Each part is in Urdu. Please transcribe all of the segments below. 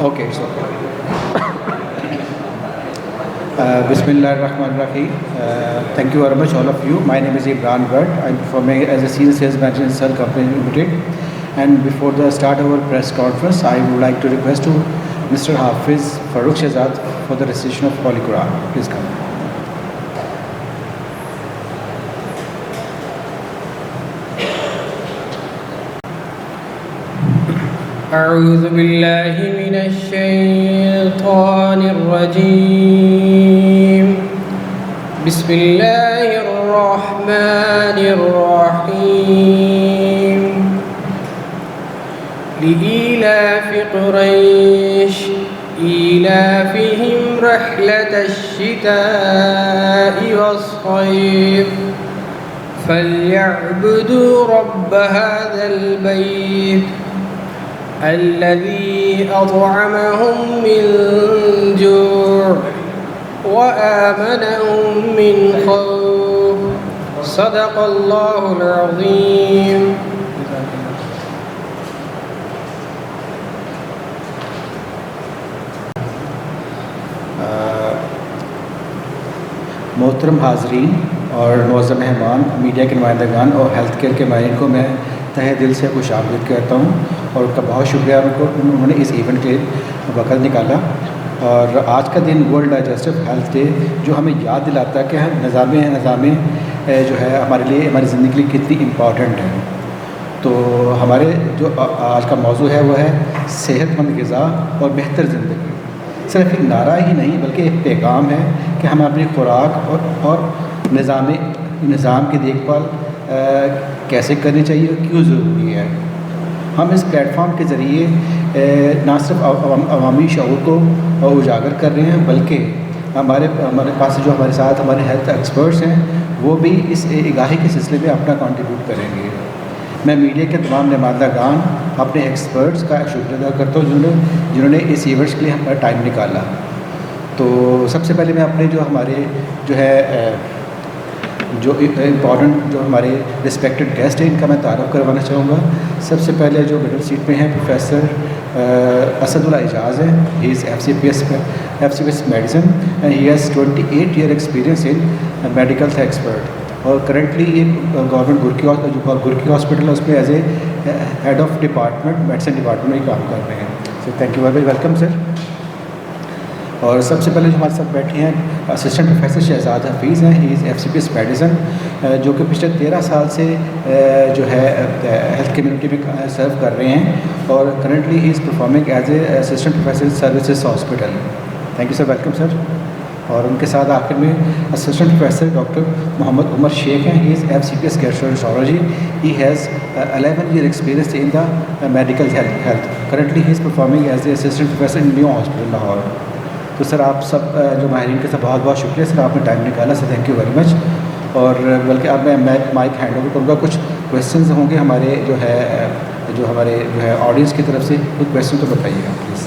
Okay, it's okay. Bismillahirrahmanirrahim. Thank you very much, all of you. My name is Imran Bhatt. I'm performing as a senior sales manager in Sun Company Limited. And before the start of our press conference, I would like to request to Mr. Hafiz Farooq Shehzad for the recitation of Holy Quran. Please come. أعوذ بالله من الشيطان الرجيم. بسم الله الرحمن الرحيم. لإيلاف قريش إيلافهم رحلة الشتاء والصيف فليعبدوا رب هذا البيت الذي أطعمهم من جوع وآمنهم من خوف. صدق الله العظيم. محترم حاضرین اور معزز مہمان، میڈیا کے نمائندگان اور ہیلتھ کیئر کے ماہرین کو میں تہہ دل سے خوش آمدید کہتا ہوں اور ان کا بہت شکریہ انہوں نے اس ایونٹ کے وقت نکالا. اور آج کا دن ورلڈ ڈائجسٹو ہیلتھ ڈے جو ہمیں یاد دلاتا ہے کہ ہم نظام جو ہے ہمارے لیے، ہماری زندگی کے لیے کتنی امپورٹنٹ ہے. تو ہمارے جو آج کا موضوع ہے وہ ہے صحت مند غذا اور بہتر زندگی. صرف ایک نعرہ ہی نہیں بلکہ ایک پیغام ہے کہ ہمیں اپنی خوراک اور نظام کی دیکھ بھال کیسے کرنی چاہیے اور کیوں ضروری ہے. ہم اس پلیٹ فارم کے ذریعے نہ صرف عوامی شعور کو اجاگر کر رہے ہیں بلکہ ہمارے پاس جو ہمارے ساتھ ہمارے ہیلتھ ایکسپرٹس ہیں وہ بھی اس آگاہی کے سلسلے میں اپنا کنٹریبیوٹ کریں گے. میں میڈیا کے تمام نمائندگان اپنے ایکسپرٹس کا شکریہ ادا کرتا ہوں جنہوں نے اس ایونٹس کے لیے ہمارا ٹائم نکالا. تو سب سے پہلے میں اپنے جو ہمارے جو ہے جو امپورٹنٹ جو ہمارے رسپیکٹڈ گیسٹ ہیں ان کا میں تعارف کروانا چاہوں گا. سب سے پہلے جو مڈل سیٹ پہ ہیں پروفیسر اسد اللہ اعجاز ہیں. He is FCPS medicine and he has 28 year experience in medical expert اور کرنٹلی ایک گورنمنٹ گرکی ہاسپٹل ہے اس میں as a head of department medicine department میں کام کر رہے ہیں. So thank you very welcome sir. اور سب سے پہلے جو ہمارے ساتھ بیٹھے ہیں اسسٹنٹ پروفیسر شہزاد حفیظ ہیں. ہی از FCPS میڈیسن جو کہ پچھلے 13 سال سے جو ہے ہیلتھ کمیونٹی میں سرو کر رہے ہیں اور currently he is performing as a assistant professor services hospital. Thank you sir, welcome sir. اور ان کے ساتھ آخر میں assistant professor doctor Muhammad Umar Sheikh ہیں. He is FCPS gastrology. He has 11 year experience in the medical health. Currently he is performing as a assistant professor in new hospital Lahore. تو سر آپ سب جو ماہرین کے ساتھ بہت بہت شکریہ سر، آپ نے ٹائم نکالا sir. Thank you very much. اور بلکہ اب میں مائک ہینڈ اوور کروں گا. کچھ کویشچنز ہوں گے ہمارے جو ہمارے آڈینس کی طرف سے. کچھ کویشچن تو بتائیے گا پلیز.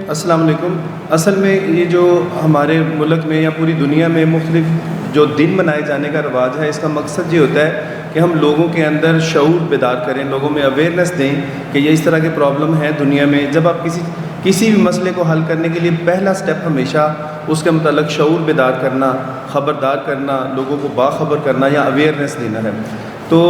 السلام علیکم. اصل میں یہ جو ہمارے ملک میں یا پوری دنیا میں مختلف جو دن منائے جانے کا رواج ہے، اس کا مقصد یہ ہوتا ہے کہ ہم لوگوں کے اندر شعور بیدار کریں، لوگوں میں اویئرنیس دیں کہ یہ اس طرح کے پرابلم ہیں دنیا میں. جب آپ کسی بھی مسئلے کو حل کرنے کے لیے پہلا سٹیپ ہمیشہ اس کے متعلق شعور بیدار کرنا، خبردار کرنا، لوگوں کو باخبر کرنا یا اویئرنیس دینا ہے. تو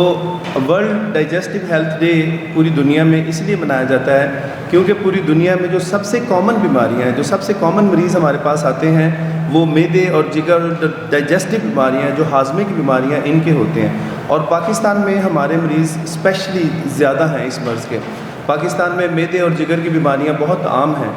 ورلڈ ڈائجسٹو ہیلتھ ڈے پوری دنیا میں اس لیے منایا جاتا ہے کیونکہ پوری دنیا میں جو سب سے کامن بیماریاں ہیں، جو سب سے کامن مریض ہمارے پاس آتے ہیں وہ معدے اور جگر ڈائجسٹو بیماریاں ہیں، جو ہاضمے کی بیماریاں ان کے ہوتے ہیں. اور پاکستان میں ہمارے مریض اسپیشلی زیادہ ہیں اس مرض کے. پاکستان میں معدے اور جگر کی بیماریاں بہت عام ہیں.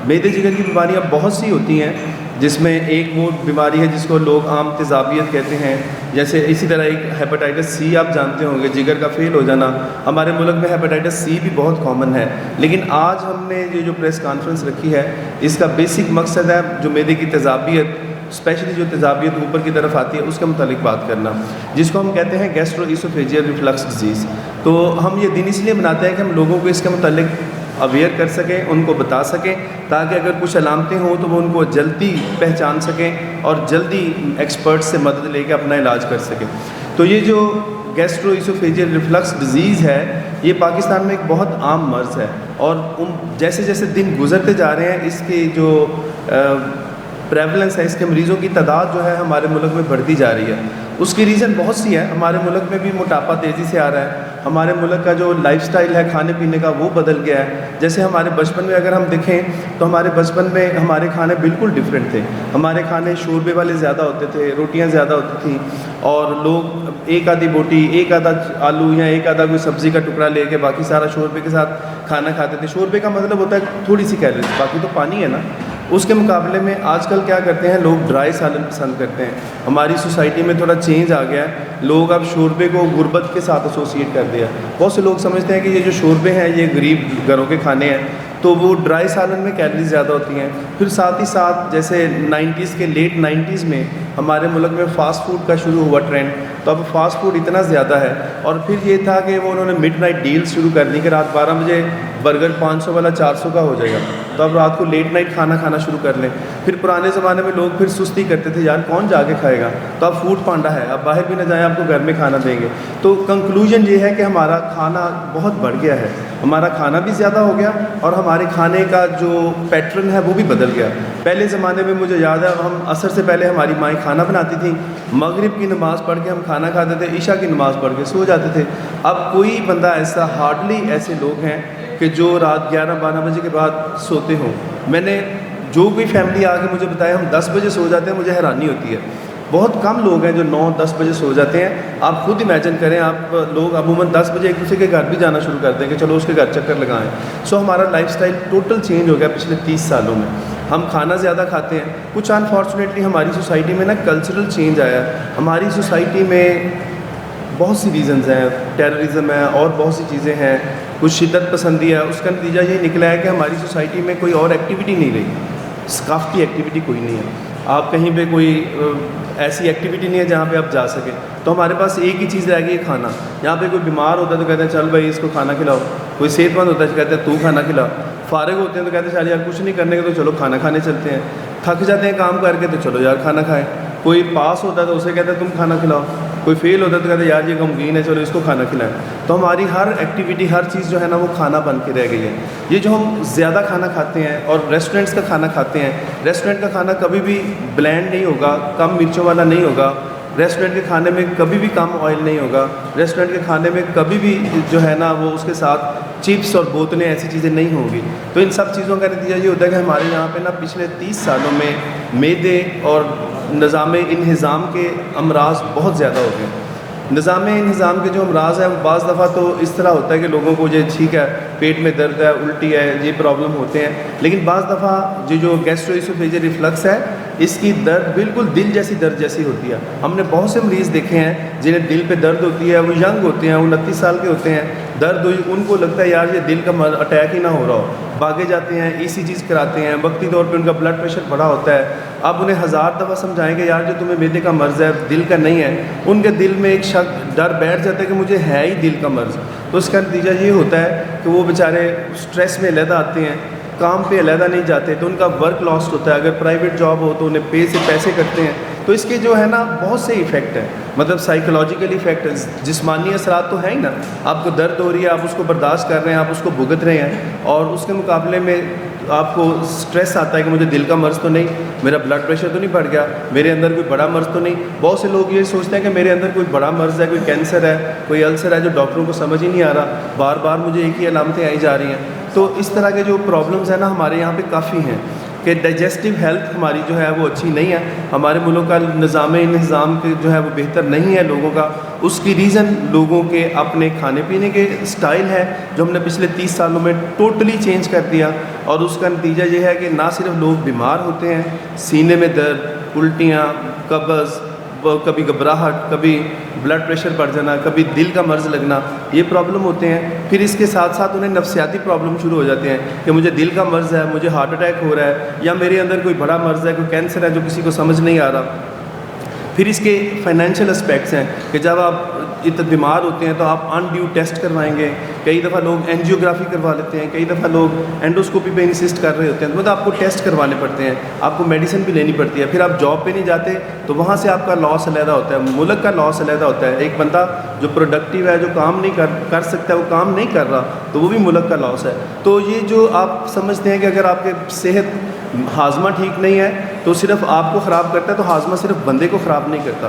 معدے جگر کی بیماریاں بہت سی ہوتی ہیں جس میں ایک وہ بیماری ہے جس کو لوگ عام تیزابیت کہتے ہیں. جیسے اسی طرح ایک ہیپاٹائٹس سی آپ جانتے ہوں گے، جگر کا فیل ہو جانا. ہمارے ملک میں ہیپاٹائٹس سی بھی بہت کامن ہے. لیکن آج ہم نے یہ جو پریس کانفرنس رکھی ہے اس کا بیسک مقصد ہے جو معدے کی تیزابیت، اسپیشلی جو تیزابیت اوپر کی طرف آتی ہے اس کے متعلق بات کرنا، جس کو ہم کہتے ہیں گیسٹرو ایسوفیجیل ریفلکس ڈیزیز. تو ہم یہ دن اس لیے مناتے ہیں کہ ہم لوگوں کو اس کے متعلق اویئر کر سکیں، ان کو بتا سکیں، تاکہ اگر کچھ علامتیں ہوں تو وہ ان کو جلدی پہچان سکیں اور جلدی ایکسپرٹ سے مدد لے کے اپنا علاج کر سکیں۔ تو یہ جو گیسٹرو ایسوفیجیل ریفلکس ڈیزیز ہے یہ پاکستان میں ایک بہت عام مرض ہے، اور جیسے جیسے دن گزرتے جا رہے ہیں اس کی جو پریولنس ہے، اس کے مریضوں کی تعداد جو ہے ہمارے ملک میں بڑھتی جا رہی ہے۔ اس کی ریزن بہت سی ہے۔ ہمارے ملک میں بھی موٹاپا تیزی سے آ رہا ہے، ہمارے ملک کا جو لائف سٹائل ہے کھانے پینے کا وہ بدل گیا ہے۔ جیسے ہمارے بچپن میں اگر ہم دیکھیں تو ہمارے بچپن میں ہمارے کھانے بالکل ڈیفرنٹ تھے۔ ہمارے کھانے شوربے والے زیادہ ہوتے تھے، روٹیاں زیادہ ہوتی تھیں، اور لوگ ایک آدھی بوٹی، ایک آدھا آلو یا ایک آدھا کوئی سبزی کا ٹکڑا لے کے باقی سارا شوربے کے ساتھ کھانا کھاتے تھے۔ شوربے کا مطلب ہوتا ہے تھوڑی سی کیلوریز، باقی تو پانی ہے نا۔ اس کے مقابلے میں آج کل کیا کرتے ہیں لوگ ڈرائی سالن پسند کرتے ہیں۔ ہماری سوسائٹی میں تھوڑا چینج آ گیا ہے، لوگ اب شوربے کو غربت کے ساتھ ایسوسیٹ کر دیا۔ بہت سے لوگ سمجھتے ہیں کہ یہ جو شوربے ہیں یہ غریب گھروں کے کھانے ہیں، تو وہ ڈرائی سالن میں کیلریز زیادہ ہوتی ہیں۔ پھر ساتھ ہی ساتھ جیسے 90s کے لیٹ 90s میں ہمارے ملک میں فاسٹ فوڈ کا شروع ہوا ٹرینڈ، تو اب فاسٹ فوڈ اتنا زیادہ ہے۔ اور پھر یہ تھا کہ وہ انہوں نے مڈ نائٹ ڈیل شروع کر دی کہ رات 12 بجے برگر 500 والا 400 کا ہو جائے گا، تو اب رات کو لیٹ نائٹ کھانا کھانا شروع کر لیں۔ پھر پرانے زمانے میں لوگ پھر سستی کرتے تھے، یار کون جا کے کھائے گا، تو اب فوڈ پانڈا ہے، اب باہر بھی نہ جائیں آپ کو گھر میں کھانا دیں گے۔ تو کنکلوژن یہ ہے کہ ہمارا کھانا بہت بڑھ گیا ہے، ہمارا کھانا بھی زیادہ ہو گیا اور ہمارے کھانے کا جو پیٹرن ہے وہ بھی بدل گیا۔ پہلے زمانے میں مجھے یاد ہے ہم عصر سے پہلے ہماری مائیں کھانا بناتی تھیں، مغرب کی نماز پڑھ کے ہم کھانا کھاتے تھے، عشاء کی نماز پڑھ کے سو جاتے تھے۔ اب کوئی بندہ ایسا ہارڈلی ایسے لوگ ہیں کہ جو رات 11-12 بجے کے بعد سوتے ہوں۔ میں نے جو کوئی فیملی آ کے مجھے بتایا ہم 10 بجے سو جاتے ہیں، مجھے حیرانی ہوتی ہے۔ بہت کم لوگ ہیں جو 9-10 بجے سو جاتے ہیں۔ آپ خود امیجن کریں، آپ لوگ عموماً 10 بجے ایک دوسرے کے گھر بھی جانا شروع کر دیں کہ چلو اس کے گھر چکر لگائیں۔ سو ہمارا لائف سٹائل ٹوٹل چینج ہو گیا پچھلے 30 سالوں میں۔ ہم کھانا زیادہ کھاتے ہیں۔ کچھ انفارچونیٹلی ہماری سوسائٹی میں نا کلچرل چینج آیا ہے۔ ہماری سوسائٹی میں بہت سی ریزنز ہیں، ٹیررزم ہے اور بہت سی چیزیں ہیں، کچھ شدت پسندی ہے۔ اس کا نتیجہ یہ نکلا ہے کہ ہماری سوسائٹی میں کوئی اور ایکٹیویٹی نہیں رہی، ثقافتی ایکٹیویٹی کوئی نہیں ہے۔ آپ کہیں پہ کوئی ایسی ایکٹیویٹی نہیں ہے جہاں پہ آپ جا سکیں، تو ہمارے پاس ایک ہی چیز رہ گئی ہے کھانا۔ یہاں پہ کوئی بیمار ہوتا ہے تو کہتے ہیں چل بھائی اس کو کھانا کھلاؤ، کوئی صحت مند ہوتا ہے تو کہتے ہیں تو کھانا کھلاؤ، فارغ ہوتے ہیں تو کہتے ہیں چل یار کچھ نہیں کرنے کا تو چلو کھانا کھانے چلتے ہیں، تھک جاتے ہیں کام کر کے تو چلو یار کھانا کھائیں، کوئی پاس ہوتا ہے تو اسے کہتے ہیں تم کھانا کھلاؤ، کوئی فیل ہوتا ہے تو کہتے ہیں یار یہ غمگین ہے چلو اس کو کھانا کھلائیں۔ تو ہماری ہر ایکٹیویٹی، ہر چیز جو ہے نا وہ کھانا بن کے رہ گئی ہے۔ یہ جو ہم زیادہ کھانا کھاتے ہیں اور ریسٹورنٹس کا کھانا کھاتے ہیں، ریسٹورنٹ کا کھانا کبھی بھی بلینڈ نہیں ہوگا، کم مرچوں والا نہیں ہوگا، ریسٹورنٹ کے کھانے میں کبھی بھی کم آئل نہیں ہوگا، ریسٹورنٹ کے کھانے میں کبھی بھی جو ہے نا وہ اس کے ساتھ چپس اور بوتلیں ایسی چیزیں نہیں ہوں گی۔ تو ان سب چیزوں کا نتیجہ یہ ہوتا ہے کہ ہمارے یہاں پہ نا پچھلے 30 سالوں میں معدے اور نظام انہضام کے امراض بہت زیادہ ہو گئے۔ نظام انہضام کے جو امراض ہیں وہ بعض دفعہ تو اس طرح ہوتا ہے کہ لوگوں کو یہ ٹھیک ہے پیٹ میں درد ہے، الٹی ہے، یہ پرابلم ہوتے ہیں، لیکن بعض دفعہ جو گیسٹرو ایسوفیجیل ریفلکس ہے اس کی درد بالکل دل جیسی درد جیسی ہوتی ہے۔ ہم نے بہت سے مریض دیکھے ہیں جنہیں دل پہ درد ہوتی ہے، وہ ینگ ہوتے ہیں، 29 سال کے ہوتے ہیں، درد ہوئی ان کو لگتا ہے یار یہ دل کا اٹیک ہی نہ ہو رہا ہو، بھاگے جاتے ہیں، ECGs کراتے ہیں، وقتی طور پہ ان کا بلڈ پریشر بڑا ہوتا ہے۔ اب انہیں 1000 دفعہ سمجھائیں کہ یار جو تمہیں معدے کا مرض ہے دل کا نہیں ہے، ان کے دل میں ایک شک ڈر بیٹھ جاتا ہے کہ مجھے ہے ہی دل کا مرض۔ تو اس کا نتیجہ یہ ہوتا ہے کہ وہ بیچارے سٹریس میں علیحدہ آتے ہیں، کام پہ علیحدہ نہیں جاتے، تو ان کا ورک لاسٹ ہوتا ہے۔ اگر پرائیویٹ جاب ہو تو انہیں پے سے پیسے کٹتے ہیں۔ تو اس کے جو ہے نا بہت سے ایفیکٹ ہیں، مطلب سائیکولوجیکل ایفیکٹ، جسمانی اثرات تو ہیں ہی نا۔ آپ کو درد ہو رہی ہے، آپ اس کو برداشت کر رہے ہیں، آپ اس کو بھگت رہے ہیں، اور اس کے مقابلے میں آپ کو سٹریس آتا ہے کہ مجھے دل کا مرض تو نہیں، میرا بلڈ پریشر تو نہیں بڑھ گیا، میرے اندر کوئی بڑا مرض تو نہیں۔ بہت سے لوگ یہ سوچتے ہیں کہ میرے اندر کوئی بڑا مرض ہے، کوئی کینسر ہے، کوئی السر ہے جو ڈاکٹروں کو سمجھ ہی نہیں آ رہا، بار بار مجھے ایک ہی علامتیں آئی جا رہی ہیں۔ تو اس طرح کے جو پرابلمز ہیں نا ہمارے یہاں پہ کافی ہیں کہ ڈائجسٹو ہیلتھ ہماری جو ہے وہ اچھی نہیں ہے، ہمارے ملک کا نظام انہضام جو ہے وہ بہتر نہیں ہے لوگوں کا۔ اس کی ریزن لوگوں کے اپنے کھانے پینے کے سٹائل ہے جو ہم نے پچھلے 30 سالوں میں ٹوٹلی چینج کر دیا، اور اس کا نتیجہ یہ ہے کہ نہ صرف لوگ بیمار ہوتے ہیں، سینے میں درد، الٹیاں، قبض، کبھی گھبراہٹ، کبھی بلڈ پریشر بڑھ جانا، کبھی دل کا مرض لگنا، یہ پرابلم ہوتے ہیں۔ پھر اس کے ساتھ ساتھ انہیں نفسیاتی پرابلم شروع ہو جاتے ہیں کہ مجھے دل کا مرض ہے، مجھے ہارٹ اٹیک ہو رہا ہے، یا میرے اندر کوئی بڑا مرض ہے، کوئی کینسر ہے جو کسی کو سمجھ نہیں آ رہا۔ پھر اس کے فائنینشیل اسپیکٹس ہیں کہ جب آپ بیمار ہوتے ہیں تو آپ ان ڈیو ٹیسٹ کروائیں گے, کئی دفعہ لوگ اینجیوگرافی کروا لیتے ہیں, کئی دفعہ لوگ اینڈوسکوپی پہ انسسٹ کر رہے ہوتے ہیں, مطلب آپ کو ٹیسٹ کروانے پڑتے ہیں, آپ کو میڈیسن بھی لینی پڑتی ہے, پھر آپ جاب پہ نہیں جاتے تو وہاں سے آپ کا لاس علیحدہ ہوتا ہے, ملک کا لاس علیحدہ ہوتا ہے. ایک بندہ جو پروڈکٹیو ہے, جو کام نہیں کر سکتا ہے, وہ کام نہیں کر رہا تو وہ بھی ملک کا لاس ہے. تو یہ جو آپ سمجھتے ہیں کہ اگر آپ کے صحت ہاضمہ ٹھیک نہیں ہے تو صرف آپ کو خراب کرتا ہے, تو ہاضمہ صرف بندے کو خراب نہیں کرتا,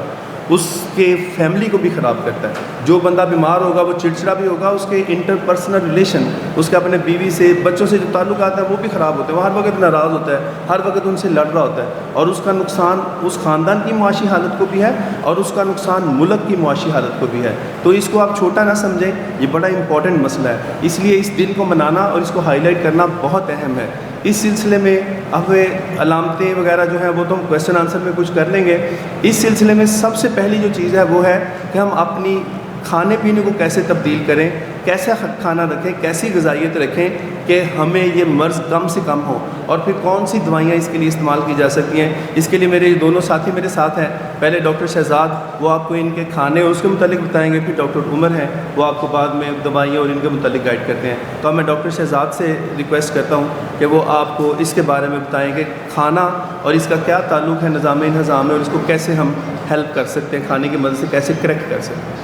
اس کے فیملی کو بھی خراب کرتا ہے. جو بندہ بیمار ہوگا وہ چڑچڑا بھی ہوگا, اس کے انٹر پرسنل ریلیشن, اس کے اپنے بیوی سے, بچوں سے جو تعلقات ہیں وہ بھی خراب ہوتے ہیں, وہ ہر وقت ناراض ہوتا ہے, ہر وقت ان سے لڑ رہا ہوتا ہے, اور اس کا نقصان اس خاندان کی معاشی حالت کو بھی ہے اور اس کا نقصان ملک کی معاشی حالت کو بھی ہے. تو اس کو آپ چھوٹا نہ سمجھیں, یہ بڑا امپورٹنٹ مسئلہ ہے, اس لیے اس دن کو منانا اور اس کو ہائی لائٹ کرنا بہت اہم ہے. اس سلسلے میں اب علامتیں وغیرہ جو ہیں وہ تو ہم کویشچن آنسر میں کچھ کر لیں گے. اس سلسلے میں سب سے پہلی جو چیز ہے وہ ہے کہ ہم اپنی کھانے پینے کو کیسے تبدیل کریں, کیسا کھانا رکھیں, کیسی غذائیت رکھیں کہ ہمیں یہ مرض کم سے کم ہو, اور پھر کون سی دوائیاں اس کے لیے استعمال کی جا سکتی ہیں. اس کے لیے میرے دونوں ساتھی میرے ساتھ ہیں, پہلے ڈاکٹر شہزاد وہ آپ کو ان کے کھانے اور اس کے متعلق بتائیں گے, پھر ڈاکٹر عمر ہیں وہ آپ کو بعد میں دوائیاں اور ان کے متعلق گائیڈ کرتے ہیں. تو میں ڈاکٹر شہزاد سے ریکویسٹ کرتا ہوں کہ وہ آپ کو اس کے بارے میں بتائیں کہ کھانا اور اس کا کیا تعلق ہے نظام انہضام میں, اور اس کو کیسے ہم ہیلپ کر سکتے ہیں, کھانے کی مدد سے کیسے کریکٹ کر سکتے ہیں.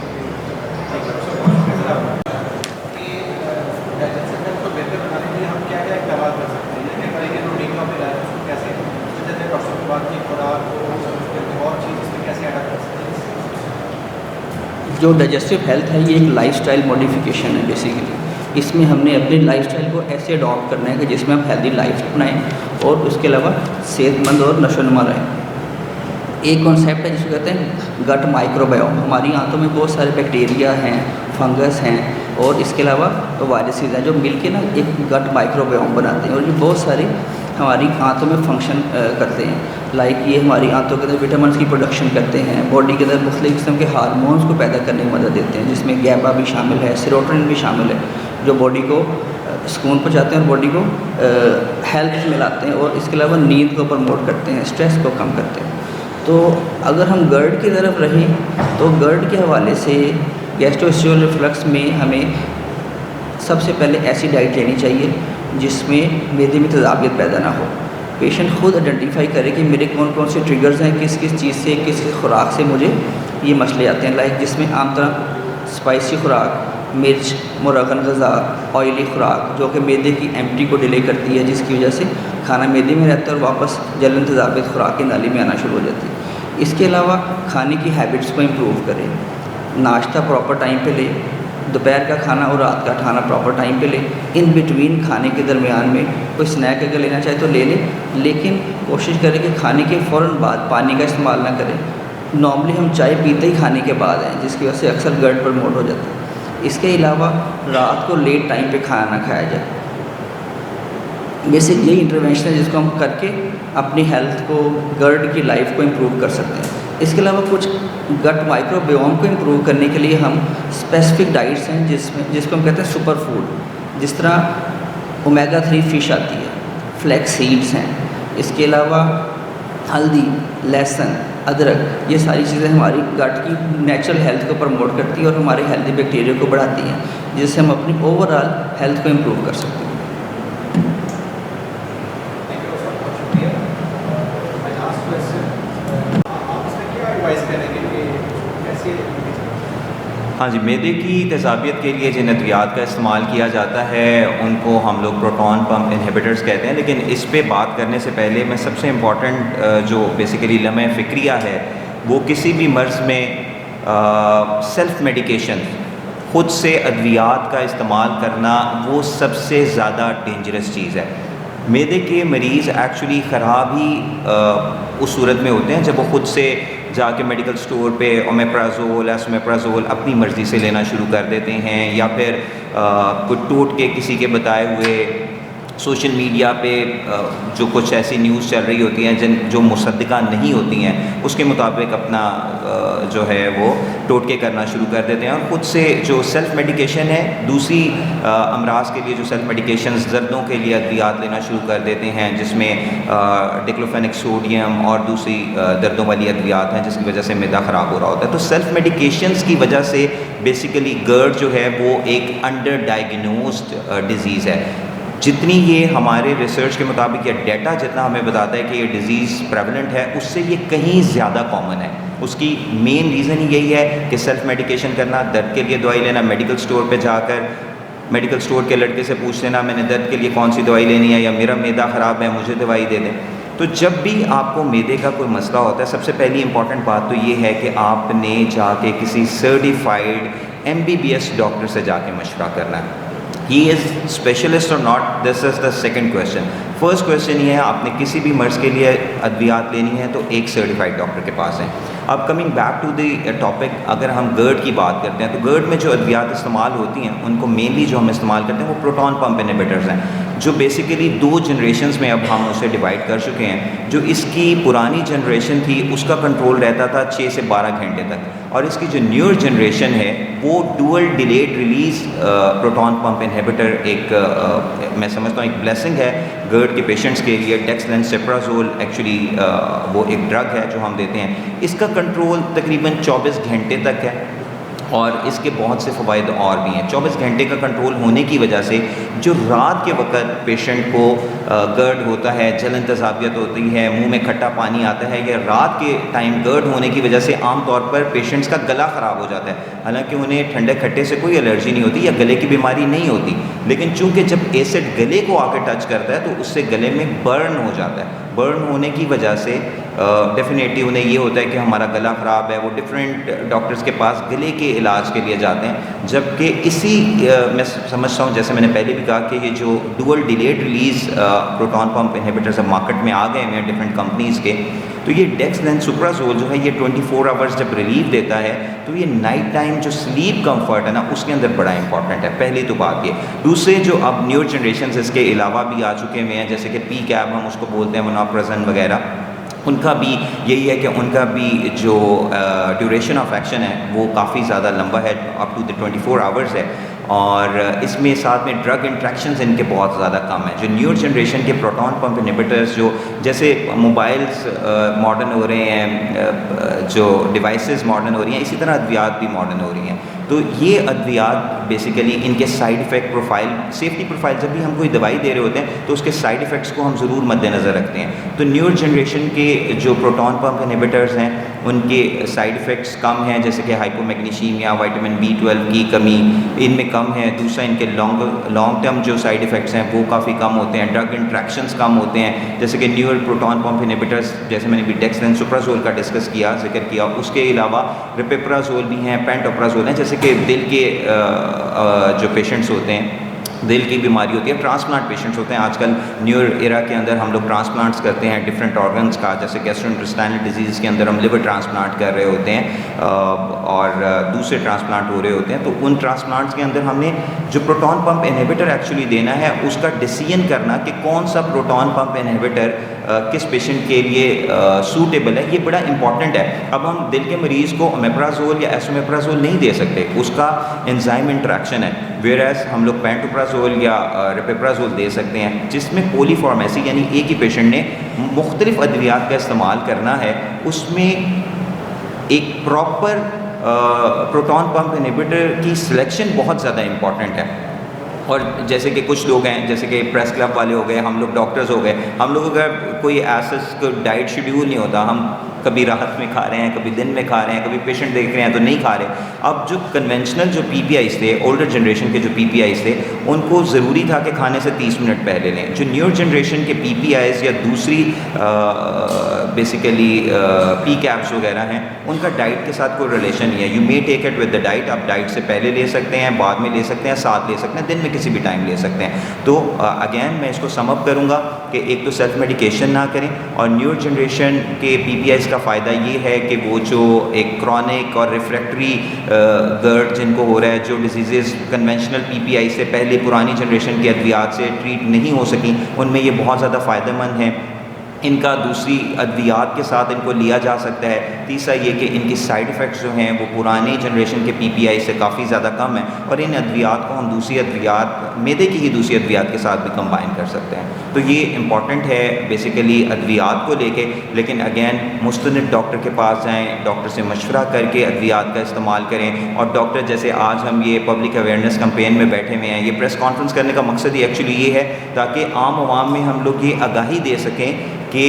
جو ڈائجسٹیو ہیلتھ ہے یہ ایک لائف سٹائل موڈیفیکیشن ہے بیسیکلی. اس میں ہم نے اپنی لائف سٹائل کو ایسے اڈاپٹ کرنا ہے کہ جس میں ہم ہیلدی لائف اپنائیں اور اس کے علاوہ صحت مند اور نشو نما رہیں. ایک کانسیپٹ ہے جس کو کہتے ہیں گٹ مائکرو بایوم. ہماری آنتوں میں بہت سارے بیکٹیریا ہیں, فنگس ہیں اور اس کے علاوہ وائرسز ہیں جو مل کے نا ایک گٹ مائکرو بایوم بناتے ہیں, اور یہ بہت ساری ہماری آنتوں میں فنکشن کرتے ہیں. لائک یہ ہماری آنتوں کے اندر وٹامنس کی پروڈکشن کرتے ہیں, باڈی کے اندر مختلف قسم کے ہارمونس کو پیدا کرنے میں مدد دیتے ہیں, جس میں گیبا بھی شامل ہے, سیروٹونن بھی شامل ہے, جو باڈی کو سکون پہنچاتے ہیں اور باڈی کو ہیلتھ میں لاتے ہیں, اور اس کے علاوہ نیند کو پروموٹ کرتے ہیں, اسٹریس کو کم کرتے ہیں. تو اگر ہم گرڈ کی طرف رہیں تو گرڈ کے حوالے سے گیسٹرواسٹیول ریفلکس میں ہمیں سب سے پہلے ایسی ڈائٹ لینی چاہیے جس میں معدے میں تیزابیت پیدا نہ ہو. پیشنٹ خود آئیڈینٹیفائی کرے کہ میرے کون کون سے ٹریگرز ہیں, کس کس چیز سے, کس کس خوراک سے مجھے یہ مسئلے آتے ہیں. لائک جس میں عام طرح اسپائسی خوراک, مرچ, مرغن غذا, آئلی خوراک جو کہ معدے کی ایمٹی کو ڈیلے کرتی ہے, جس کی وجہ سے کھانا معدے میں رہتا ہے اور واپس جلن تیزابیت خوراک کی نالی میں آنا شروع ہو جاتی ہے. اس کے علاوہ کھانے کی ہیبٹس کو امپروو کریں, ناشتہ پراپر ٹائم پہ لیں, دوپہر کا کھانا اور رات کا کھانا پراپر ٹائم پہ لیں. ان بٹوین کھانے کے درمیان میں کوئی اسنیک اگر لینا چاہے تو لے لیں, لیکن کوشش کریں کہ کھانے کے فوراً بعد پانی کا استعمال نہ کریں. نارملی ہم چائے پیتے ہی کھانے کے بعد ہیں, جس کی وجہ سے اکثر گرڈ پروموٹ ہو جاتا ہے. اس کے علاوہ رات کو لیٹ ٹائم پہ کھانا نہ کھایا جائے. بیسک یہی انٹروینشن ہے جس کو ہم کر کے اپنی ہیلتھ کو, گرڈ کی لائف کو امپروو کر سکتے ہیں. اس کے علاوہ کچھ گٹ مائکرو بایوم کو امپروو کرنے کے لیے ہم اسپیسیفک ڈائٹس ہیں جس کو ہم کہتے ہیں سپر فوڈ. جس طرح اومیگا 3 فش آتی ہے, فلیکس سیڈس ہیں, اس کے علاوہ ہلدی, لہسن, ادرک, یہ ساری چیزیں ہماری گٹ کی نیچرل ہیلتھ کو پروموٹ کرتی ہیں اور ہمارے ہیلدی بیکٹیریا کو بڑھاتی ہیں, جس سے ہم اپنی اوور آل ہیلتھ کو امپروو کر سکتے ہیں. ہاں جی, معدے کی تیزابیت کے لیے جن ادویات کا استعمال کیا جاتا ہے ان کو ہم لوگ پروٹون پمپ انہیبیٹرز کہتے ہیں. لیکن اس پہ بات کرنے سے پہلے میں سب سے امپورٹنٹ جو بیسیکلی لمحہ فکریہ ہے وہ کسی بھی مرض میں سیلف میڈیکیشن, خود سے ادویات کا استعمال کرنا وہ سب سے زیادہ ڈینجرس چیز ہے. معدے کے مریض ایکچولی خراب ہی اس صورت میں ہوتے ہیں جب وہ خود سے جا کے میڈیکل سٹور پہ اومیپرازول, ایسومیپرازول اپنی مرضی سے لینا شروع کر دیتے ہیں, یا پھر کوئی ٹوٹ کے کسی کے بتائے ہوئے سوشل میڈیا پہ جو کچھ ایسی نیوز چل رہی ہوتی ہیں جو مصدقہ نہیں ہوتی ہیں اس کے مطابق اپنا جو ہے وہ ٹوٹکے کرنا شروع کر دیتے ہیں، اور خود سے جو سیلف میڈیکیشن ہے دوسری امراض کے لیے جو سیلف میڈیکیشنز دردوں کے لیے ادویات لینا شروع کر دیتے ہیں، جس میں ڈیکلوفینک سوڈیم اور دوسری دردوں والی ادویات ہیں جس کی وجہ سے معدہ خراب ہو رہا ہوتا ہے۔ تو سیلف میڈیکیشنز کی وجہ سے بیسیکلی GERD جو ہے وہ ایک انڈر ڈائگنوزڈ ڈیزیز ہے۔ جتنی یہ ہمارے ریسرچ کے مطابق یا ڈیٹا جتنا ہمیں بتاتا ہے کہ یہ ڈیزیز پریولنٹ ہے، اس سے یہ کہیں زیادہ کامن ہے۔ اس کی مین ریزن یہی ہے کہ سیلف میڈیکیشن کرنا، درد کے لیے دوائی لینا، میڈیکل سٹور پہ جا کر میڈیکل سٹور کے لڑکے سے پوچھ لینا میں نے درد کے لیے کون سی دوائی لینی ہے، یا میرا معدہ خراب ہے مجھے دوائی دے دیں۔ تو جب بھی آپ کو معدے کا کوئی مسئلہ ہوتا ہے، سب سے پہلی امپورٹنٹ بات تو یہ ہے کہ آپ نے جا کے کسی سرٹیفائڈ MBBS ڈاکٹر سے جا کے مشورہ کرنا ہے۔ He is specialist or not, this is the second question. First question یہ ہے آپ نے کسی بھی مرض کے لیے ادویات لینی ہے تو ایک سرٹیفائڈ ڈاکٹر کے پاس ہیں۔ اب coming back to the topic, اگر ہم GERD کی بات کرتے ہیں تو GERD میں جو ادویات استعمال ہوتی ہیں ان کو مینلی جو ہم استعمال کرتے ہیں وہ پروٹون پمپ انہیبیٹرز ہیں، جو بیسیکلی 2 جنریشنز میں اب ہم اسے ڈیوائڈ کر چکے ہیں۔ جو اس کی پرانی جنریشن تھی اس کا کنٹرول رہتا تھا 6 سے 12 گھنٹے تک، اور اس کی جو نیور جنریشن ہے وہ dual delayed release proton pump inhibitor ایک میں سمجھتا ہوں ایک بلیسنگ ہے GERD کے پیشنٹس کے لیے۔ ڈیکسلینسپرازول ایکچولی وہ ایک ڈرگ ہے جو ہم دیتے ہیں، اس کا کنٹرول تقریباً 24 گھنٹے تک ہے، اور اس کے بہت سے فوائد اور بھی ہیں۔ 24 گھنٹے کا کنٹرول ہونے کی وجہ سے جو رات کے وقت پیشنٹ کو GERD ہوتا ہے، جلن تذابیت ہوتی ہے، منہ میں کھٹا پانی آتا ہے، یا رات کے ٹائم GERD ہونے کی وجہ سے عام طور پر پیشنٹس کا گلا خراب ہو جاتا ہے، حالانکہ انہیں ٹھنڈے کھٹے سے کوئی الرجی نہیں ہوتی یا گلے کی بیماری نہیں ہوتی، لیکن چونکہ جب ایسڈ گلے کو آ کے ٹچ کرتا ہے تو اس سے گلے میں برن ہو جاتا ہے۔ برن ہونے کی وجہ سے ڈیفینیٹلی انہیں یہ ہوتا ہے کہ ہمارا گلا خراب ہے، وہ ڈفرینٹ ڈاکٹرز کے پاس گلے کے علاج کے لیے جاتے ہیں، جبکہ اسی میں سمجھتا ہوں جیسے میں نے پہلے بھی کہا کہ یہ جو dual delayed release proton pump inhibitors اب مارکیٹ میں آ گئے ہیں ڈفرینٹ کمپنیز کے، تو یہ ڈیکسلینسپرازول جو ہے یہ 24 آورز جب ریلیف دیتا ہے تو یہ نائٹ ٹائم جو سلیپ کمفرٹ ہے نا اس کے اندر بڑا امپورٹنٹ ہے۔ پہلی تو بات یہ، دوسرے جو اب نیو جنریشنز اس کے علاوہ بھی آ چکے ہوئے ہیں، جیسے کہ پی کیب ہم اس کو بولتے ہیں، وناپرزن وغیرہ، ان کا بھی یہی ہے کہ ان کا بھی جو ڈیوریشن آف ایکشن ہے وہ کافی زیادہ لمبا ہے، اپ ٹو 24 آورز ہے، اور اس میں ساتھ میں ڈرگ انٹریکشنز ان کے بہت زیادہ کم ہیں۔ جو نیو جنریشن کے پروٹون پمپ انہیبیٹرز جو جیسے موبائلز ماڈرن ہو رہے ہیں، جو ڈیوائسز ماڈرن ہو رہی ہیں، اسی طرح ادویات بھی ماڈرن ہو رہی ہیں، تو یہ ادویات بیسیکلی ان کے side effect profile, safety profile, جب بھی ہم کوئی دوائی دے رہے ہوتے ہیں تو اس کے سائیڈ ایفیکٹس کو ہم ضرور مد نظر رکھتے ہیں۔ تو نیو جنریشن کے جو پروٹون پمپ انہیبیٹرز ہیں ان کے سائیڈ ایفیکٹس کم ہیں، جیسے کہ ہائپو میگنیشیمیا، وائٹامن B12 کی کمی ان میں کم ہے۔ دوسرا ان کے لانگ ٹرم جو سائیڈ ایفیکٹس ہیں وہ کافی کم ہوتے ہیں، ڈرگ انٹریکشنز کم ہوتے ہیں، جیسے کہ نیور پروٹون پمپ انہیبیٹرز جیسے میں نے بھی ڈیکسلینسپرازول کا ڈسکس کیا، ذکر کیا، اس کے علاوہ رپیپرازول بھی ہیں، پینٹوپرازول ہیں، جیسے کہ دل کے جو پیشنٹس ہوتے ہیں، دل کی بیماری ہوتی ہے، ٹرانسپلانٹ پیشنٹس ہوتے ہیں، آج کل نیور ایرا کے اندر ہم لوگ ٹرانسپلانٹس کرتے ہیں ڈفرینٹ آرگنس کا، جیسے گیسٹرو انٹسٹائنل ڈیزیز کے اندر ہم لیور ٹرانسپلانٹ کر رہے ہوتے ہیں اور دوسرے ٹرانسپلانٹ ہو رہے ہوتے ہیں، تو ان ٹرانسپلانٹس کے اندر ہم نے جو پروٹون پمپ انہیبیٹر ایکچولی دینا ہے اس کا ڈیسیژن کرنا کہ کون سا پروٹون پمپ انہیبیٹر کس پیشنٹ کے لیے سوٹیبل ہے، یہ بڑا امپورٹنٹ ہے۔ اب ہم دل کے مریض کو اومیپرازول یا ایسومیپرازول نہیں دے سکتے، اس کا انزائم انٹریکشن ہے، ویئر ایز ہم لوگ پینٹوپرازول یا رپیپرازول دے سکتے ہیں، جس میں پولی فارمیسی یعنی ایک ہی پیشنٹ نے مختلف ادویات کا استعمال کرنا ہے، اس میں ایک پراپر پروٹون پمپ انہیبیٹر کی سلیکشن بہت زیادہ امپورٹنٹ ہے۔ اور جیسے کہ کچھ لوگ ہیں، جیسے کہ پریس کلب والے ہو گئے، ہم لوگ ڈاکٹرز ہو گئے، ہم لوگوں کا کوئی ایسا ڈائٹ شیڈیول نہیں ہوتا، ہم کبھی رات میں کھا رہے ہیں، کبھی دن میں کھا رہے ہیں، کبھی پیشنٹ دیکھ رہے ہیں تو نہیں کھا رہے۔ اب جو کنونشنل جو پی پی آئیز تھے، اولڈر جنریشن کے جو پی پی آئیز تھے، ان کو ضروری تھا کہ کھانے سے 30 منٹ پہلے لیں۔ جو نیو جنریشن کے پی پی آئیز یا دوسری بیسیکلی پی کیپس وغیرہ ہیں، ان کا ڈائٹ کے ساتھ کوئی ریلیشن نہیں ہے۔ You may take it with the diet, آپ ڈائٹ سے پہلے لے سکتے ہیں، بعد میں لے سکتے ہیں، ساتھ لے سکتے ہیں، دن میں کسی بھی ٹائم لے سکتے ہیں. تو اگین میں اس کو سم اپ کروں گا کہ ایک تو سیلف میڈیکیشن نہ کریں, اور نیو جنریشن کے PPIs کا فائدہ یہ ہے کہ وہ جو ایک کرونک اور ریفریکٹری گرڈ جن کو ہو رہا ہے, جو ڈیزیزز کنونشنل PPI سے پہلے پرانی جنریشن کے ادویات سے ٹریٹ نہیں ہو سکیں, ان میں یہ بہت زیادہ فائدہ مند ہیں. ان کا دوسری ادویات کے ساتھ ان کو لیا جا سکتا ہے. تیسرا یہ کہ ان کی سائیڈ ایفیکٹس جو ہیں وہ پرانی جنریشن کے PPI سے کافی زیادہ کم ہیں, اور ان ادویات کو ہم دوسری ادویات, معدے کی ہی دوسری ادویات کے ساتھ بھی کمبائن کر سکتے ہیں. تو یہ امپورٹنٹ ہے بیسیکلی ادویات کو لے کے. لیکن اگین مستند ڈاکٹر کے پاس جائیں, ڈاکٹر سے مشورہ کر کے ادویات کا استعمال کریں. اور ڈاکٹر جیسے آج ہم یہ پبلک اویئرنیس کمپین میں بیٹھے ہوئے ہیں, یہ پریس کانفرنس کرنے کا مقصد ہی ایکچولی یہ ہے تاکہ عام عوام میں ہم لوگ یہ آگاہی دے سکیں کہ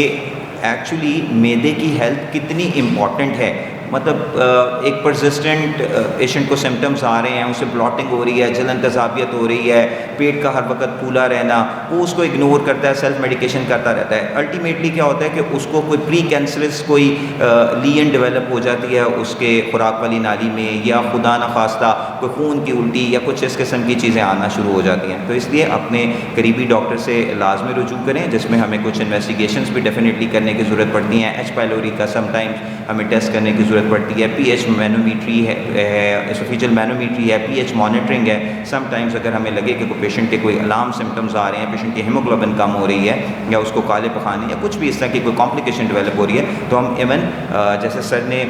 ایکچولی معدے کی ہیلتھ کتنی امپورٹنٹ ہے. مطلب ایک پرسسٹنٹ پیشنٹ کو سمٹمز آ رہے ہیں, اسے بلاٹنگ ہو رہی ہے, جلن تذابیت ہو رہی ہے, پیٹ کا ہر وقت پھولا رہنا, وہ اس کو اگنور کرتا ہے, سیلف میڈیکیشن کرتا رہتا ہے. الٹیمیٹلی کیا ہوتا ہے کہ اس کو کوئی پری کینسرس کوئی لین ڈیولپ ہو جاتی ہے اس کے خوراک والی نالی میں, یا خدا نخواستہ کوئی خون کی الٹی یا کچھ اس قسم کی چیزیں آنا شروع ہو جاتی ہیں. تو اس لیے اپنے قریبی ڈاکٹر سے لازمی رجوع کریں, جس میں ہمیں کچھ انویسٹیگیشنز بھی ڈیفینیٹلی کرنے کی ضرورت پڑتی ہیں. ایچ پائلوری کا سم ٹائمز ہمیں ٹیسٹ کرنے کی ضرورت پڑتی ہے, پی ایچ مینومیٹری ہے, اسوفیجل مینومیٹری ہے, پی ایچ مانیٹرنگ ہے. سم ٹائمز اگر ہمیں لگے کہ کوئی پیشنٹ کے کوئی الارم سمٹمز آ رہے ہیں, پیشنٹ کی ہیموگلوبن کم ہو رہی ہے, یا اس کو کالے پخانے یا کچھ بھی اس طرح کی کوئی کمپلیکیشن ڈیولپ ہو رہی ہے, تو ہم ایون جیسے سر نے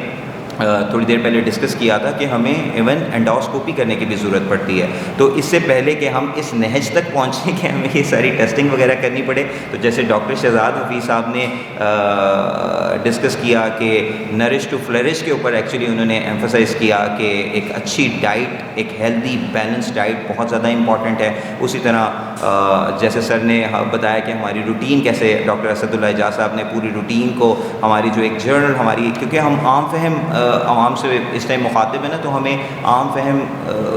تھوڑی دیر پہلے ڈسکس کیا تھا کہ ہمیں ایون انڈوسکوپی کرنے کی بھی ضرورت پڑتی ہے. تو اس سے پہلے کہ ہم اس نہج تک پہنچیں کہ ہمیں یہ ساری ٹیسٹنگ وغیرہ کرنی پڑے, تو جیسے ڈاکٹر شہزاد حفیظ صاحب نے ڈسکس کیا کہ نرش ٹو فلرش کے اوپر ایکچولی انہوں نے ایمفسائز کیا کہ ایک اچھی ڈائٹ, ایک ہیلدی بیلنس ڈائٹ بہت زیادہ امپورٹنٹ ہے. اسی طرح جیسے سر نے بتایا کہ ہماری روٹین کیسے, ڈاکٹر اسد اللہ اعجاز صاحب نے پوری روٹین کو, ہماری جو ایک جرنل ہماری, کیونکہ ہم عام فہم عوام سے اس ٹائم مخاطب ہے نا, تو ہمیں عام فہم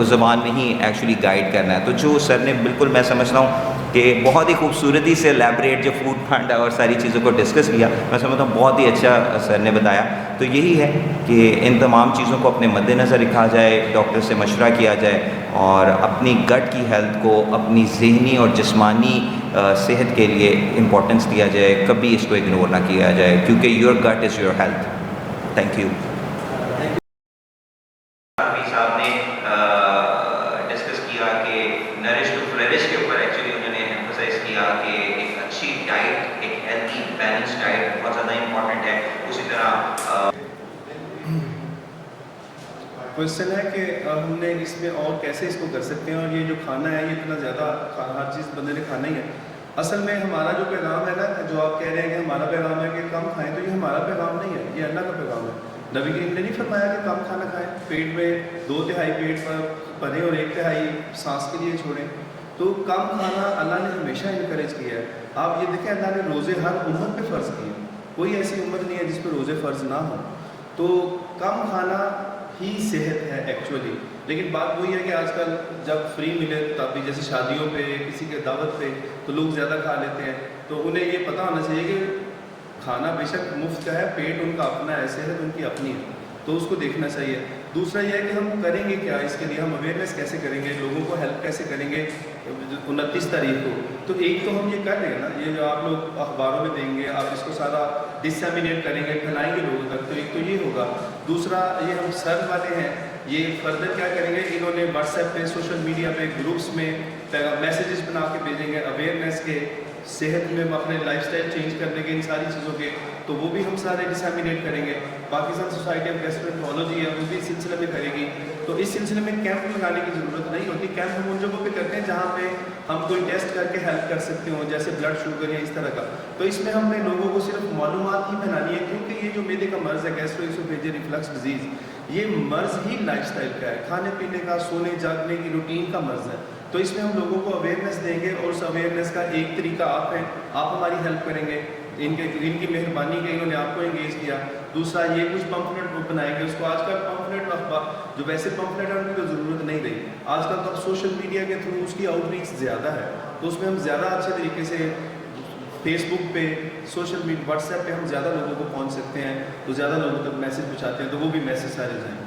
زبان میں ہی ایکچولی گائیڈ کرنا ہے. تو جو سر نے بالکل میں سمجھتا ہوں کہ بہت ہی خوبصورتی سے لیبریٹ جو فوڈ فنڈ اور ساری چیزوں کو ڈسکس کیا, میں سمجھتا ہوں بہت ہی اچھا سر نے بتایا. تو یہی ہے کہ ان تمام چیزوں کو اپنے مد نظر رکھا جائے, ڈاکٹر سے مشورہ کیا جائے, اور اپنی گٹ کی ہیلتھ کو اپنی ذہنی اور جسمانی صحت کے لیے امپورٹنس دیا جائے. کبھی اس کو اگنور نہ کیا جائے, کیونکہ یور گٹ is your health. Thank you. صاحب نے ڈسکس کیا کہ نرش ٹو فلرش کے اوپر ایکچولی انہوں نے ایمفسائز کیا کہ ایک اچھی ڈائٹ, ایک ہیلتھی بیلنس ڈائٹ بہت زیادہ امپورٹنٹ ہے. اسی طرح کوشچن ہے کہ ہم نے اس میں اور کیسے اس کو کر سکتے ہیں, اور یہ جو کھانا ہے یہ اتنا زیادہ ہر چیز بندے نے کھانا ہی ہے. اصل میں ہمارا جو پیغام ہے نا, جو آپ کہہ رہے ہیں کہ ہمارا پیغام ہے کہ کم کھائیں, تو یہ ہمارا پیغام نہیں ہے, یہ اللہ کا پیغام ہے. نبی کریم نے نہیں فرمایا کہ کم کھانا کھائیں, پیٹ میں 2/3 پیٹ پر بھریں اور 1/3 سانس کے لیے چھوڑیں. تو کم کھانا اللہ نے ہمیشہ انکریج کیا ہے. آپ یہ دیکھیں اللہ نے روزے ہر امت پہ فرض کیے, کوئی ایسی امت نہیں ہے جس پہ روزے فرض نہ ہوں. تو کم کھانا ہی صحت ہے ایکچولی. لیکن بات وہی ہے کہ آج کل جب فری ملے تب بھی, جیسے شادیوں پہ, کسی کے دعوت پہ, تو لوگ زیادہ کھا لیتے ہیں. تو انہیں یہ پتہ ہونا چاہیے کہ کھانا بے شک مفت کا ہے, پیٹ ان کا اپنا ہے, صحت ان کی اپنی ہے, تو اس کو دیکھنا چاہیے. دوسرا یہ ہے کہ ہم کریں گے کیا اس کے لیے, ہم اویئرنیس کیسے کریں گے, لوگوں کو ہیلپ کیسے کریں گے 29 تاریخ کو. تو ایک تو ہم یہ کر رہے ہیں نا, یہ جو آپ لوگ اخباروں میں دیں گے, آپ اس کو سارا ڈسیمینیٹ کریں گے, پھیلائیں گے لوگوں تک, تو ایک تو یہ ہوگا. دوسرا یہ ہم سر والے ہیں, یہ فردر کیا کریں گے, انہوں نے واٹس ایپ پہ, سوشل میڈیا پہ, گروپس میں میسیجز بنا کے بھیجیں گے اویئرنیس کے, صحت میں اپنے لائف سٹائل چینج کرنے کے, ان ساری چیزوں کے, تو وہ بھی ہم سارے ڈسیمینیٹ کریں گے. پاکستان سوسائٹی آف گیسٹرونٹرولوجی ہے, وہ بھی اس سلسلے میں کرے گی. تو اس سلسلے میں کیمپ لگانے کی ضرورت نہیں ہوتی. کیمپ ہم ان جگہوں پہ کرتے ہیں جہاں پہ ہم کوئی ٹیسٹ کر کے ہیلپ کر سکتے ہوں, جیسے بلڈ شوگر یا اس طرح کا. تو اس میں ہم نے لوگوں کو صرف معلومات ہی پھیلانی ہے, کیونکہ یہ جو معدے کا مرض ہے, گیسٹرو اسوفیجیل ریفلکس ڈیزیز, یہ مرض ہی لائف سٹائل کا ہے, کھانے پینے کا, سونے جاگنے کی روٹین کا مرض ہے. تو اس میں ہم لوگوں کو اویئرنیس دیں گے, اور اس اویئرنیس کا ایک طریقہ آپ ہیں, آپ ہماری ہیلپ کریں گے. ان کی مہربانی کہ انہوں نے آپ کو انگیج کیا. دوسرا یہ کچھ پمفلٹ بنائیں گے, اس کو آج کل پمفلٹ جو ویسے پمفلٹ ہیں ان کی تو ضرورت نہیں رہی. آج کل تو سوشل میڈیا کے تھرو اس کی آؤٹ ریچ زیادہ ہے, تو اس میں ہم زیادہ اچھے طریقے سے فیس بک پہ, سوشل میڈیا, واٹس ایپ پہ ہم زیادہ لوگوں کو پہنچ سکتے ہیں, تو زیادہ لوگوں تک میسیج پہنچاتے ہیں, تو وہ بھی میسیج سارے جائیں.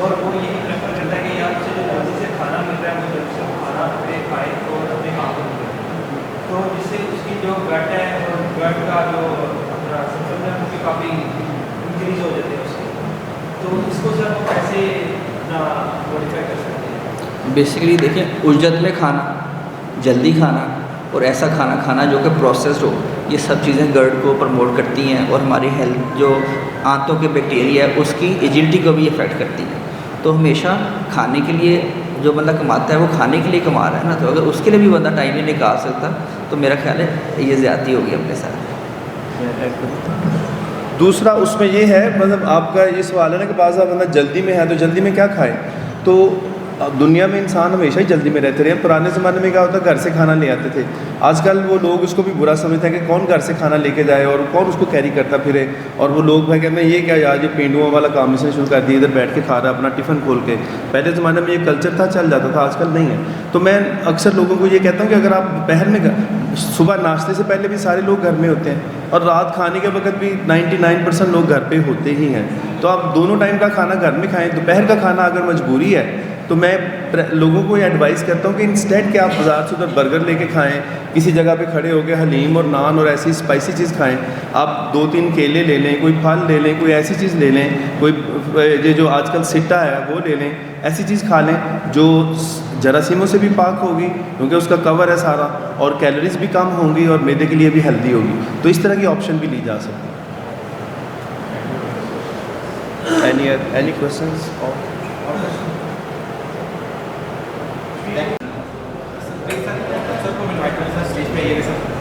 اور وہ یہی پریفر کرتا ہے کہ یار اسے جو جلدی سے کھانا مل رہا ہے وہ جلدی سے کھانا اپنے کھائے اور اپنے آپ کو کرے، تو جس سے اس کی جو گٹ ہے اور گٹ کا جو اپنا سسٹم ہے وہ بھی کافی انکریز ہو جاتے ہیں اس کے. تو اس کو سر وہ کیسے اپنا موڈیفائی کر سکتے ہیں؟ بیسیکلی دیکھیں اجرت میں کھانا، جلدی کھانا اور ایسا کھانا کھانا جو کہ پروسیسڈ ہو، یہ سب چیزیں گرڈ کو پروموٹ کرتی ہیں اور ہماری ہیلتھ جو آنتوں کے بیکٹیریا ہے اس کی ایجلٹی کو بھی افیکٹ کرتی ہیں. تو ہمیشہ کھانے کے لیے جو بندہ کماتا ہے وہ کھانے کے لیے کما رہا ہے نا، تو اگر اس کے لیے بھی بندہ ٹائم نہیں نکال سکتا تو میرا خیال ہے یہ زیادتی ہوگی اپنے ساتھ. دوسرا اس میں یہ ہے، مطلب آپ کا یہ سوال ہے نا کہ بعض بندہ جلدی میں ہے تو جلدی میں کیا کھائے. تو دنیا میں انسان ہمیشہ ہی جلدی میں رہتے رہے ہیں. پرانے زمانے میں کیا ہوتا ہے گھر سے کھانا لے آتے تھے. آج کل وہ لوگ اس کو بھی برا سمجھتے ہیں کہ کون گھر سے کھانا لے کے جائے اور کون اس کو کیری کرتا پھرے. اور وہ لوگ بھائی کہتے ہیں یہ کیا یار یہ پینڈوؤں والا کام اس نے شروع کر دیا، ادھر بیٹھ کے کھا رہا اپنا ٹفن کھول کے. پہلے زمانے میں یہ کلچر تھا، چل جاتا تھا، آج کل نہیں ہے. تو میں اکثر لوگوں کو یہ کہتا ہوں کہ اگر آپ دوپہر میں صبح ناشتے سے پہلے بھی سارے لوگ گھر میں ہوتے ہیں اور رات کھانے کے وقت بھی 99% لوگ گھر پہ ہوتے ہی ہیں. تو آپ دونوں ٹائم کا کھانا گھر میں کھائیں. دوپہر کا کھانا اگر مجبوری ہے تو میں لوگوں کو یہ ایڈوائز کرتا ہوں کہ انسٹیڈ کہ آپ بازار سے ادھر برگر لے کے کھائیں، کسی جگہ پہ کھڑے ہو کے حلیم اور نان اور ایسی اسپائسی چیز کھائیں. آپ 2-3 کیلے لے لیں، کوئی پھل لے لیں، کوئی ایسی چیز لے لیں، کوئی یہ جو آج کل سٹا ہے وہ لے لیں. ایسی چیز کھا لیں جو جراثیموں سے بھی پاک ہوگی کیونکہ اس کا کور ہے سارا، اور کیلوریز بھی کم ہوں گی اور معدے کے لیے بھی ہیلدی ہوگی. تو اس طرح کی آپشن بھی لی جا سکتی ہے. Any questions? سر کو انوائٹ کریں سر اسٹیج پہ یہ سر.